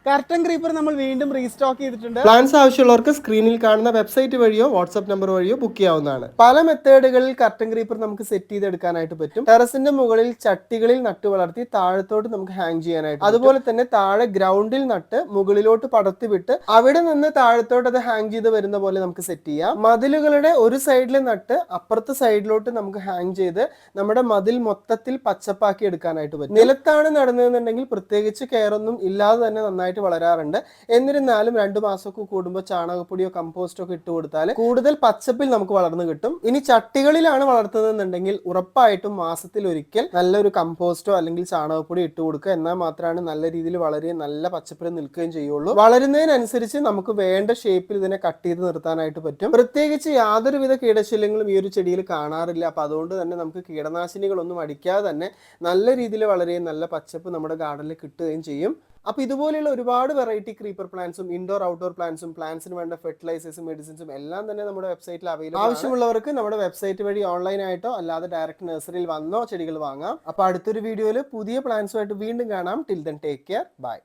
Curtain creeper നമ്മൾ വീണ്ടും restock ചെയ്തിട്ടുണ്ട്. പ്ലാൻസ് ആവശ്യമുള്ളവർക്ക് സ്ക്രീനിൽ കാണുന്ന വെബ്സൈറ്റ് വഴിയോ വാട്സ്ആപ്പ് നമ്പർ വഴിയോ ബുക്ക് ചെയ്യാവുന്നതാണ്. പല മെത്തേഡുകളിൽ കർട്ടൻ ക്രീപ്പർ നമുക്ക് സെറ്റ് ചെയ്തെടുക്കാനായിട്ട് പറ്റും. ടെറസിന്റെ മുകളിൽ ചട്ടികളിൽ നട്ട് വളർത്തി താഴത്തോട്ട് നമുക്ക് ഹാങ് ചെയ്യാനായിട്ട്, അതുപോലെ തന്നെ താഴെ ഗ്രൗണ്ടിൽ നട്ട് മുകളിലോട്ട് പടർത്തി വിട്ട് അവിടെ നിന്ന് താഴത്തോട്ട് അത് ഹാങ് ചെയ്ത് വരുന്ന പോലെ നമുക്ക് സെറ്റ് ചെയ്യാം. മതിലുകളുടെ ഒരു സൈഡിൽ നട്ട് അപ്പുറത്തെ സൈഡിലോട്ട് നമുക്ക് ഹാങ് ചെയ്ത് നമ്മുടെ മതിൽ മൊത്തത്തിൽ പച്ചപ്പാക്കി എടുക്കാനായിട്ട് പറ്റും. നിലത്താണ് നടുന്നതെന്നുണ്ടെങ്കിൽ പ്രത്യേകിച്ച് കെയർ ഒന്നും ഇല്ലാതെ തന്നെ നന്നായിട്ട് വളരാറുണ്ട്. എന്നിരുന്നാലും 2 മാസമൊക്കെ കൂടുമ്പോൾ ചാണകപ്പൊടിയോ കമ്പോസ്റ്റോ ഒക്കെ ഇട്ട് കൊടുത്താൽ കൂടുതൽ പച്ചപ്പിൽ നമുക്ക് വളർന്നു കിട്ടും. ഇനി ചട്ടികളിലാണ് വളർത്തുന്നതെന്നുണ്ടെങ്കിൽ ഉറപ്പായിട്ടും മാസത്തിൽ ഒരിക്കൽ നല്ലൊരു കമ്പോസ്റ്റോ അല്ലെങ്കിൽ ചാണകപ്പൊടി ഇട്ട് കൊടുക്കുക. എന്നാൽ മാത്രമാണ് നല്ല രീതിയിൽ വളരെ നല്ല പച്ചപ്പിൽ നിൽക്കുകയും ചെയ്യുള്ളൂ. വളരുന്നതിനനുസരിച്ച് നമുക്ക് വേണ്ട ഷേപ്പിൽ ഇതിനെ കട്ട് ചെയ്ത് നിർത്താനായിട്ട് പറ്റും. പ്രത്യേകിച്ച് യാതൊരുവിധ കീടശല്യങ്ങളും ഈ ഒരു ചെടിയിൽ കാണാറില്ല. അപ്പൊ അതുകൊണ്ട് തന്നെ നമുക്ക് കീടനാശിനികളൊന്നും അടിക്കാതെ തന്നെ നല്ല രീതിയിൽ വളരെ നല്ല പച്ചപ്പ് നമ്മുടെ ഗാർഡനിൽ കിട്ടുകയും ചെയ്യും. അപ്പോൾ ഇതുപോലെയുള്ള ഒരുപാട് വെറൈറ്റി ക്രീപ്പർ പ്ലാന്റ്സും ഇൻഡോർ ഔട്ട്ഡോർ പ്ലാന്റ്സും പ്ലാന്റ്സിന് വേണ്ട ഫെർട്ടിലൈസേഴ്സും മെഡിസിൻസും എല്ലാം തന്നെ നമ്മുടെ വെബ്സൈറ്റിൽ അവൈലബിൾ. ആവശ്യമുള്ളവർക്ക് നമ്മുടെ വെബ്സൈറ്റ് വഴി ഓൺലൈനായിട്ടോ അല്ലാതെ ഡയറക്റ്റ് നഴ്സറിയിൽ വന്നോ ചെടികൾ വാങ്ങാം. അപ്പോൾ അടുത്തൊരു വീഡിയോയിൽ പുതിയ പ്ലാന്റ്സുമായിട്ട് വീണ്ടും കാണാം. Till then take care, by.